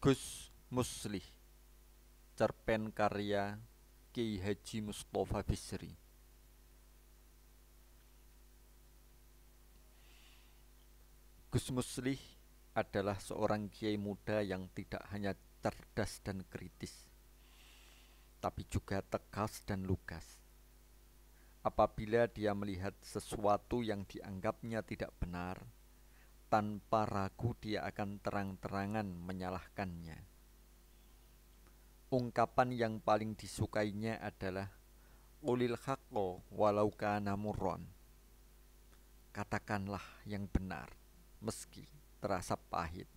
Gus Muslih, cerpen karya Kiai Haji Mustofa Bisri. Gus Muslih adalah seorang kiai muda yang tidak hanya cerdas dan kritis, tapi juga tegas dan lugas. Apabila dia melihat sesuatu yang dianggapnya tidak benar, tanpa ragu dia akan terang-terangan menyalahkannya. Ungkapan yang paling disukainya adalah "Qulil haqqo walau kana murron". Katakanlah yang benar, meski terasa pahit.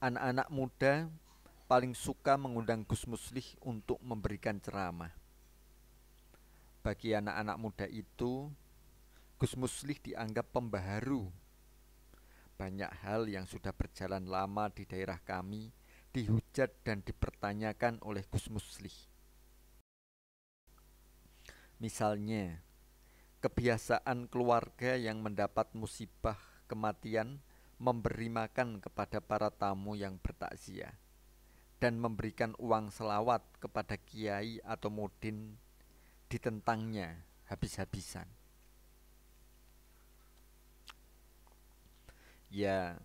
Anak-anak muda paling suka mengundang Gus Muslih untuk memberikan ceramah. Bagi anak-anak muda itu, Gus Muslih dianggap pembaharu. Banyak hal yang sudah berjalan lama di daerah kami dihujat dan dipertanyakan oleh Gus Muslih. Misalnya, kebiasaan keluarga yang mendapat musibah kematian memberi makan kepada para tamu yang bertakziah dan memberikan uang selawat kepada kiai atau mudin ditentangnya habis-habisan. Ya,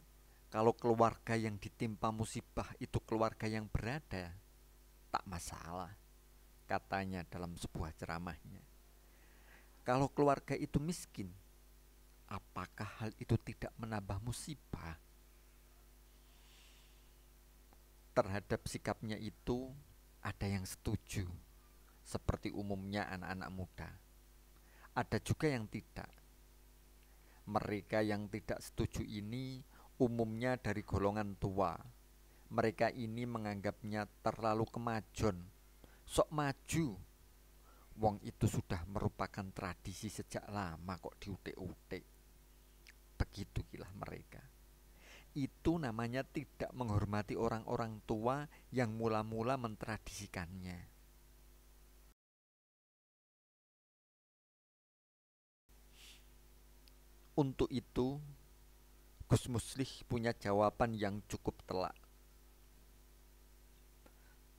kalau keluarga yang ditimpa musibah itu keluarga yang berada, tak masalah, katanya dalam sebuah ceramahnya. Kalau keluarga itu miskin, apakah hal itu tidak menambah musibah? Terhadap sikapnya itu ada yang setuju, seperti umumnya anak-anak muda. Ada juga yang tidak. Mereka yang tidak setuju ini umumnya dari golongan tua. Mereka ini menganggapnya terlalu kemajon, sok maju. Wong itu sudah merupakan tradisi sejak lama kok diutik-utik. Begitulah mereka. Itu namanya tidak menghormati orang-orang tua yang mula-mula mentradisikannya. Untuk itu, Gus Muslih punya jawaban yang cukup telak.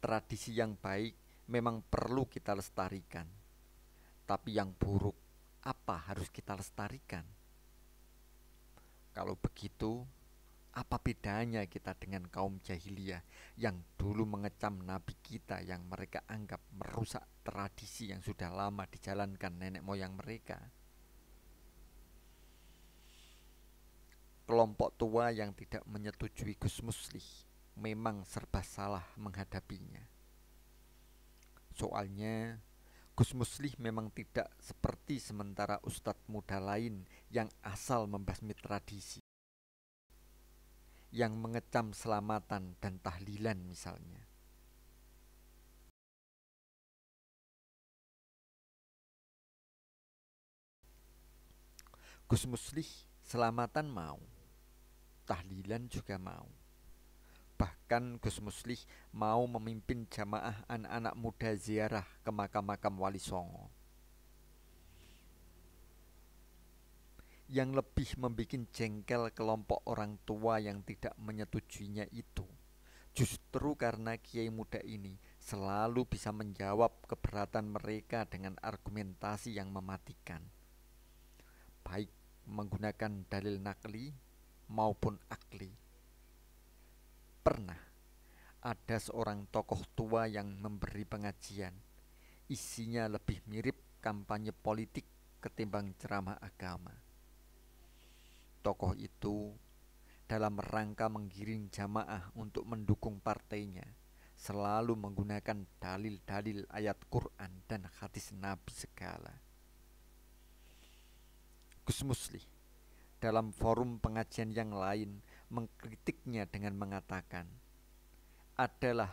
Tradisi yang baik memang perlu kita lestarikan. Tapi yang buruk, apa harus kita lestarikan? Kalau begitu, apa bedanya kita dengan kaum jahiliyah yang dulu mengecam nabi kita yang mereka anggap merusak tradisi yang sudah lama dijalankan nenek moyang mereka? Kelompok tua yang tidak menyetujui Gus Muslih memang serba salah menghadapinya. Soalnya, Gus Muslih memang tidak seperti sementara ustadz muda lain yang asal membasmi tradisi, yang mengecam selamatan dan tahlilan misalnya. Gus Muslih selamatan mau, tahlilan juga mau. Bahkan Gus Muslih mau memimpin jamaah anak-anak muda ziarah ke makam-makam Wali Songo. Yang lebih membuat jengkel kelompok orang tua yang tidak menyetujuinya itu, justru karena kiai muda ini selalu bisa menjawab keberatan mereka dengan argumentasi yang mematikan, baik menggunakan dalil nakli maupun akli. Pernah ada seorang tokoh tua yang memberi pengajian, isinya lebih mirip kampanye politik ketimbang ceramah agama. Tokoh itu dalam rangka menggiring jamaah untuk mendukung partainya selalu menggunakan dalil-dalil ayat Quran dan hadis Nabi segala. Gus Muslih dalam forum pengajian yang lain mengkritiknya dengan mengatakan, adalah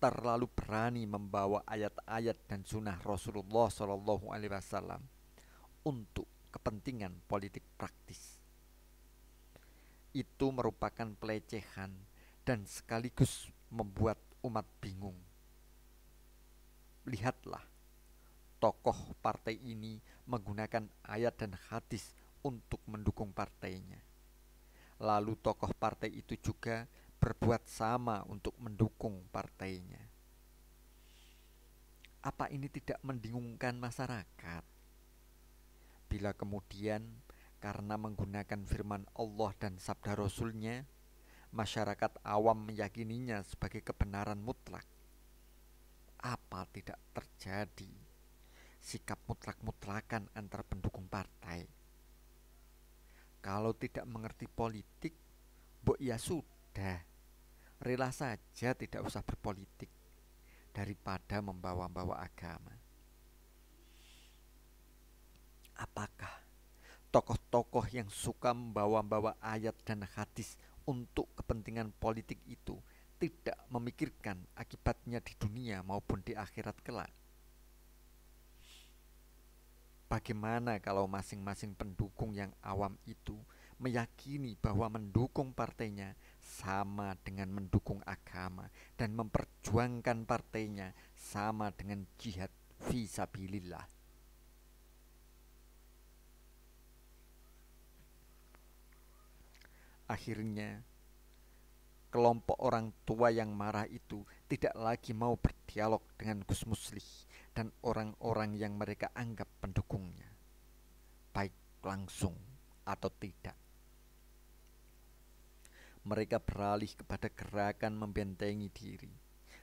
terlalu berani membawa ayat-ayat dan sunnah Rasulullah SAW untuk kepentingan politik praktis. Itu merupakan pelecehan dan sekaligus membuat umat bingung. Lihatlah, tokoh partai ini menggunakan ayat dan hadis untuk mendukung partainya. lalu tokoh partai itu juga berbuat sama untuk mendukung partainya. Apa ini tidak membingungkan masyarakat? Bila kemudian karena menggunakan firman Allah dan sabda Rasul-Nya, masyarakat awam meyakininya sebagai kebenaran mutlak, apa tidak terjadi sikap mutlak-mutlakan antar pendukung partai? Kalau tidak mengerti politik, ya sudah, rela saja tidak usah berpolitik daripada membawa-bawa agama. Apakah tokoh-tokoh yang suka membawa-bawa ayat dan hadis untuk kepentingan politik itu tidak memikirkan akibatnya di dunia maupun di akhirat kelak? Bagaimana kalau masing-masing pendukung yang awam itu meyakini bahwa mendukung partainya sama dengan mendukung agama dan memperjuangkan partainya sama dengan jihad fi sabilillah? Akhirnya, kelompok orang tua yang marah itu tidak lagi mau berdialog dengan Gus Muslih dan orang-orang yang mereka anggap pendukungnya, baik langsung atau tidak. Mereka beralih kepada gerakan membentengi diri.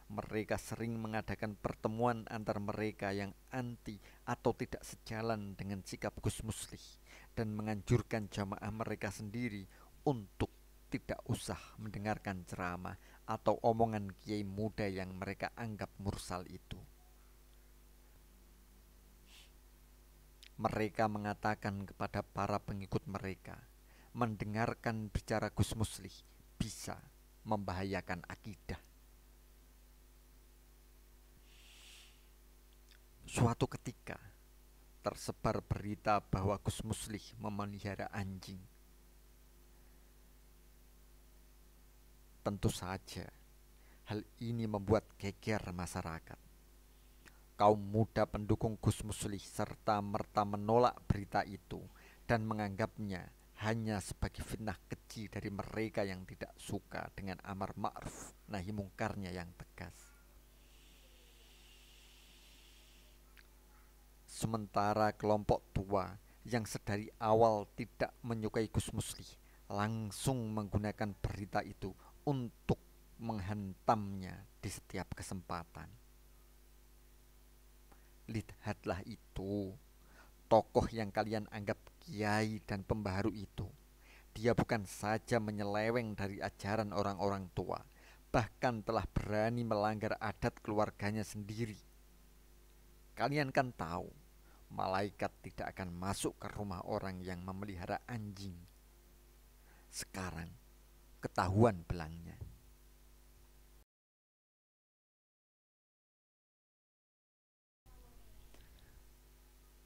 Mereka sering mengadakan pertemuan antar mereka yang anti atau tidak sejalan dengan sikap Gus Muslih dan menganjurkan jamaah mereka sendiri untuk tidak usah mendengarkan ceramah atau omongan kiai muda yang mereka anggap mursal itu. Mereka mengatakan kepada para pengikut mereka, mendengarkan bicara Gus Muslih bisa membahayakan akidah. Suatu ketika tersebar berita bahwa Gus Muslih memelihara anjing. Tentu saja hal ini membuat geger masyarakat. Kaum muda pendukung Gus Muslih serta-merta menolak berita itu dan menganggapnya hanya sebagai fitnah keji dari mereka yang tidak suka dengan amar ma'ruf nahi mungkarnya yang tegas. Sementara kelompok tua yang sedari awal tidak menyukai Gus Muslih langsung menggunakan berita itu untuk menghantamnya di setiap kesempatan. Lihatlah itu, tokoh yang kalian anggap kiai dan pembaharu itu. Dia bukan saja menyeleweng dari ajaran orang-orang tua, bahkan telah berani melanggar adat keluarganya sendiri. Kalian kan tahu, malaikat tidak akan masuk ke rumah orang yang memelihara anjing. Sekarang ketahuan belangnya.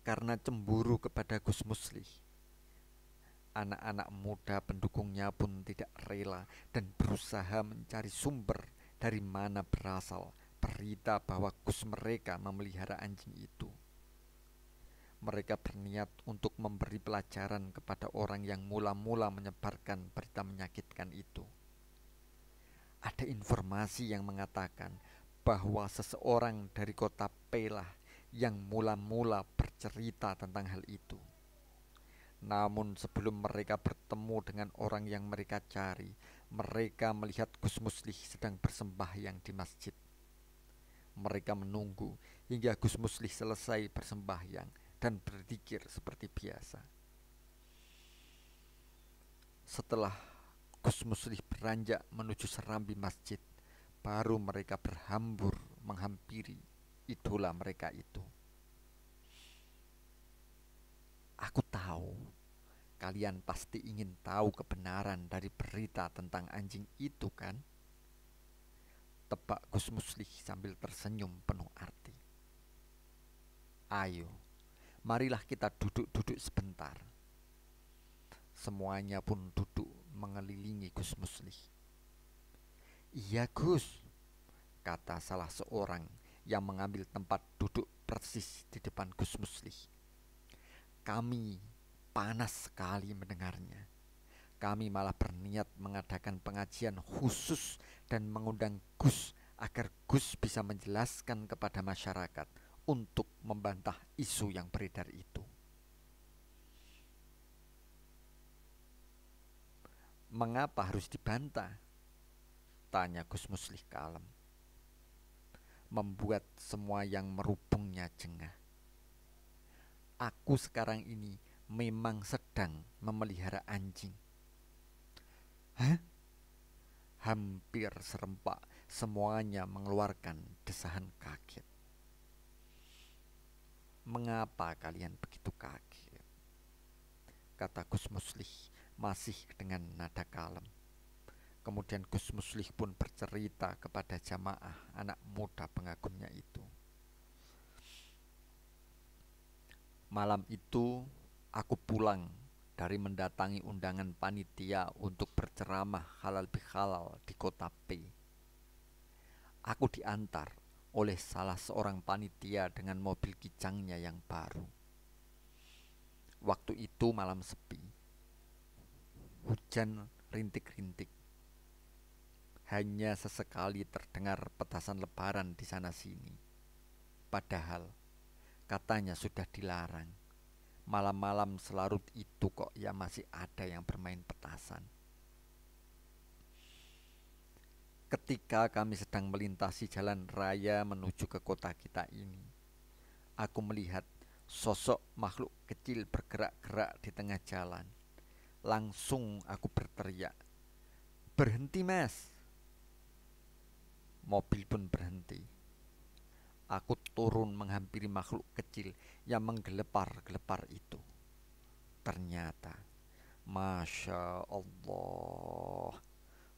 Karena cemburu kepada Gus Muslih, anak-anak muda pendukungnya pun tidak rela dan berusaha mencari sumber dari mana berasal berita bahwa Gus mereka memelihara anjing itu. Mereka berniat untuk memberi pelajaran kepada orang yang mula-mula menyebarkan berita menyakitkan itu. Ada informasi yang mengatakan bahwa seseorang dari kota Pelah yang mula-mula bercerita tentang hal itu. Namun sebelum mereka bertemu dengan orang yang mereka cari, mereka melihat Gus Muslih sedang bersembahyang di masjid. Mereka menunggu hingga Gus Muslih selesai bersembahyang dan berzikir seperti biasa. Setelah Gus Muslih beranjak menuju serambi masjid, baru mereka berhambur menghampiri idola mereka itu. Aku tahu, kalian pasti ingin tahu kebenaran dari berita tentang anjing itu kan? Tebak Gus Muslih sambil tersenyum penuh arti. Ayo, marilah kita duduk-duduk sebentar. Semuanya pun duduk mengelilingi Gus Muslih. Iya Gus, kata salah seorang yang mengambil tempat duduk persis di depan Gus Muslih. Kami panas sekali mendengarnya. kami malah berniat mengadakan pengajian khusus dan mengundang Gus agar Gus bisa menjelaskan kepada masyarakat untuk membantah isu yang beredar itu. Mengapa harus dibantah? Tanya Gus Muslih kalem, membuat semua yang merubungnya jengah. Aku sekarang ini memang sedang memelihara anjing. Hah? Hampir serempak semuanya mengeluarkan desahan kaget. Mengapa kalian begitu kaget? Kata Gus Muslih masih dengan nada kalem. Kemudian Gus Muslih pun bercerita kepada jamaah anak muda pengagumnya itu. Malam itu aku pulang dari mendatangi undangan panitia untuk berceramah halal bihalal di kota P. Aku diantar oleh salah seorang panitia dengan mobil kijangnya yang baru. Waktu itu malam sepi. Hujan rintik-rintik. Hanya sesekali terdengar petasan lebaran di sana-sini. Padahal katanya sudah dilarang. Malam-malam selarut itu kok ya masih ada yang bermain petasan. Ketika kami sedang melintasi jalan raya menuju ke kota kita ini, aku melihat sosok makhluk kecil bergerak-gerak di tengah jalan. Langsung aku berteriak, "Berhenti, Mas!" Mobil pun berhenti. Aku turun menghampiri makhluk kecil yang menggelepar-gelepar itu. Ternyata, Masya Allah,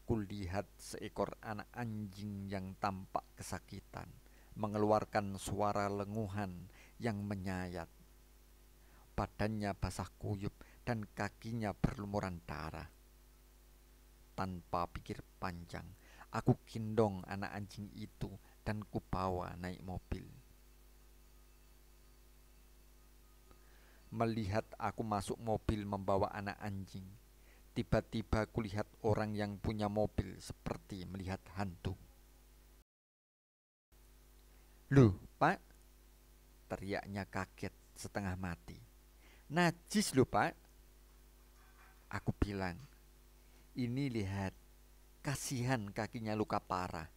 kulihat seekor anak anjing yang tampak kesakitan, mengeluarkan suara lenguhan yang menyayat. Badannya basah kuyup dan kakinya berlumuran darah. Tanpa pikir panjang, aku gendong anak anjing itu dan kubawa naik mobil. Melihat aku masuk mobil membawa anak anjing, tiba-tiba kulihat orang yang punya mobil seperti melihat hantu. "Loh, Pak!" teriaknya kaget setengah mati. "Najis loh, Pak!" Aku bilang, "Ini lihat, kasihan kakinya luka parah.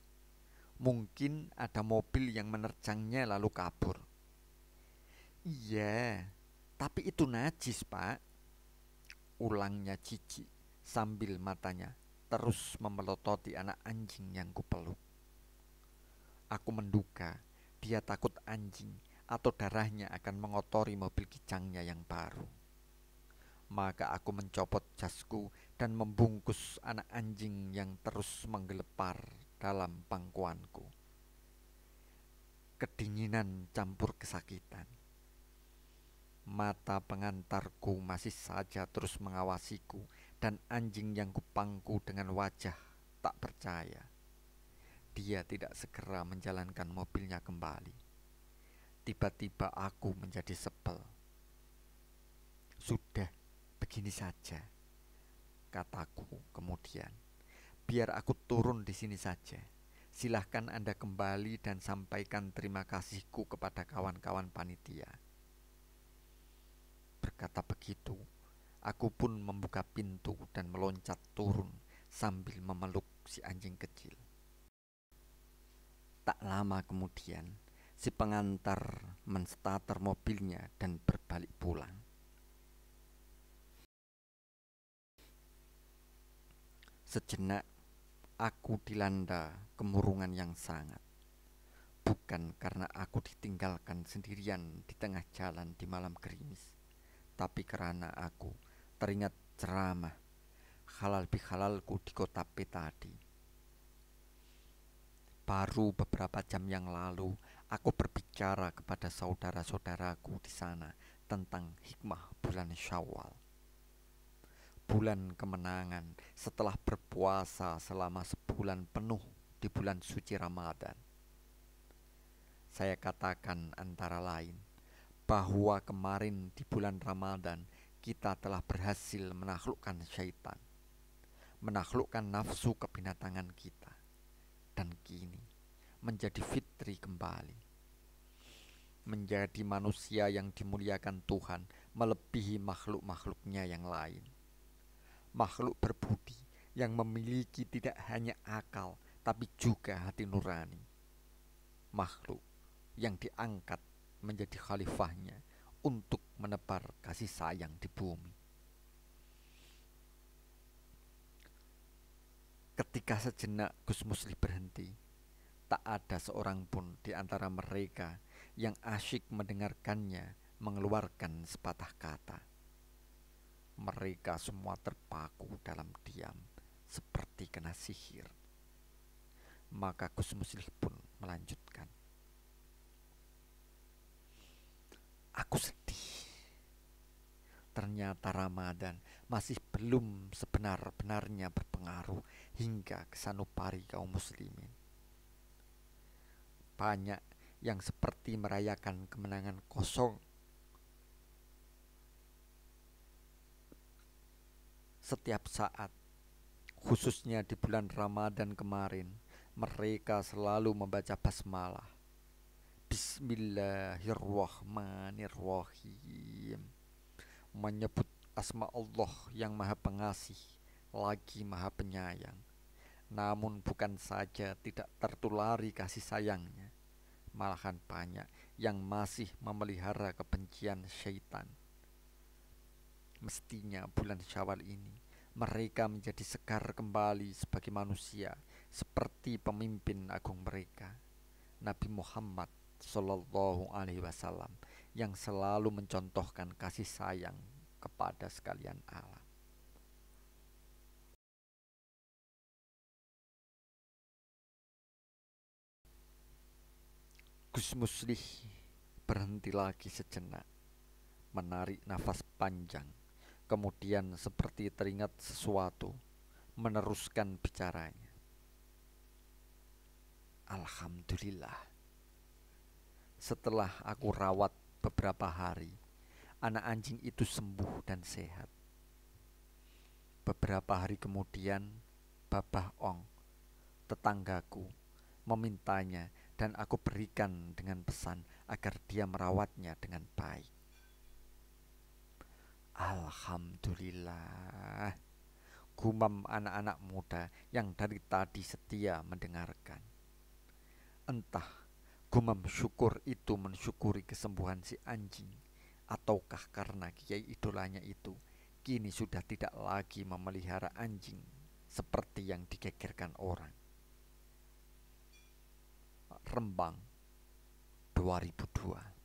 Mungkin ada mobil yang menerjangnya lalu kabur." "Iya, tapi itu najis, Pak," ulangnya Cici sambil matanya terus memelototi anak anjing yang kupeluk. Aku menduga dia takut anjing atau darahnya akan mengotori mobil kijangnya yang baru. Maka aku mencopot jasku dan membungkus anak anjing yang terus menggelepar dalam pangkuanku. Kedinginan campur kesakitan. Mata pengantarku masih saja terus mengawasiku dan anjing yang kupangku dengan wajah tak percaya. Dia tidak segera menjalankan mobilnya kembali. Tiba-tiba aku menjadi sebel. "Sudah, begini saja," kataku kemudian. "Biar aku turun di sini saja. Silahkan Anda kembali dan sampaikan terima kasihku kepada kawan-kawan panitia." Berkata begitu, aku pun membuka pintu dan meloncat turun sambil memeluk si anjing kecil. Tak lama kemudian, si pengantar menstarter mobilnya dan berbalik pulang. Sejenak, aku dilanda kemurungan yang sangat. Bukan karena aku ditinggalkan sendirian di tengah jalan di malam gerimis, tapi karena aku teringat ceramah halal bihalalku di kota P tadi. Baru beberapa jam yang lalu, aku berbicara kepada saudara-saudaraku di sana tentang hikmah bulan Syawal. Bulan kemenangan setelah berpuasa selama sebulan penuh di bulan suci Ramadan. Saya katakan antara lain bahwa kemarin di bulan Ramadan kita telah berhasil menaklukkan syaitan. menaklukkan nafsu kebinatangan kita, dan kini menjadi fitri kembali, menjadi manusia yang dimuliakan Tuhan melebihi makhluk-makhluknya yang lain. Makhluk berbudi yang memiliki tidak hanya akal tapi juga hati nurani. Makhluk yang diangkat menjadi khalifahnya untuk menebar kasih sayang di bumi. Ketika sejenak Gus Musli berhenti, tak ada seorang pun di antara mereka yang asyik mendengarkannya mengeluarkan sepatah kata. Mereka semua terpaku dalam diam seperti kena sihir. Maka Gus Musli pun melanjutkan. Aku sedih. Ternyata Ramadan masih belum sebenar-benarnya berpengaruh hingga ke sanubari kaum muslimin. Banyak yang seperti merayakan kemenangan kosong. Setiap saat, khususnya di bulan Ramadan kemarin, mereka selalu membaca basmalah. Bismillahirrahmanirrahim. Menyebut asma Allah yang maha pengasih, lagi maha penyayang. Namun bukan saja tidak tertulari kasih sayangnya, malahan banyak yang masih memelihara kebencian syaitan. Mestinya bulan Syawal ini mereka menjadi segar kembali sebagai manusia, seperti pemimpin agung mereka, Nabi Muhammad Sallallahu Alaihi Wasallam, yang selalu mencontohkan kasih sayang kepada sekalian alam. Gus Muslih berhenti lagi sejenak, menarik nafas panjang, kemudian seperti teringat sesuatu, meneruskan bicaranya. Alhamdulillah, setelah aku rawat beberapa hari, anak anjing itu sembuh dan sehat. Beberapa hari kemudian, Babah Ong, tetanggaku, memintanya dan aku berikan dengan pesan agar dia merawatnya dengan baik. Alhamdulillah, gumam anak-anak muda yang dari tadi setia mendengarkan. Entah gumam syukur itu mensyukuri kesembuhan si anjing, ataukah karena kiai idolanya itu kini sudah tidak lagi memelihara anjing seperti yang digegerkan orang. Rembang 2002.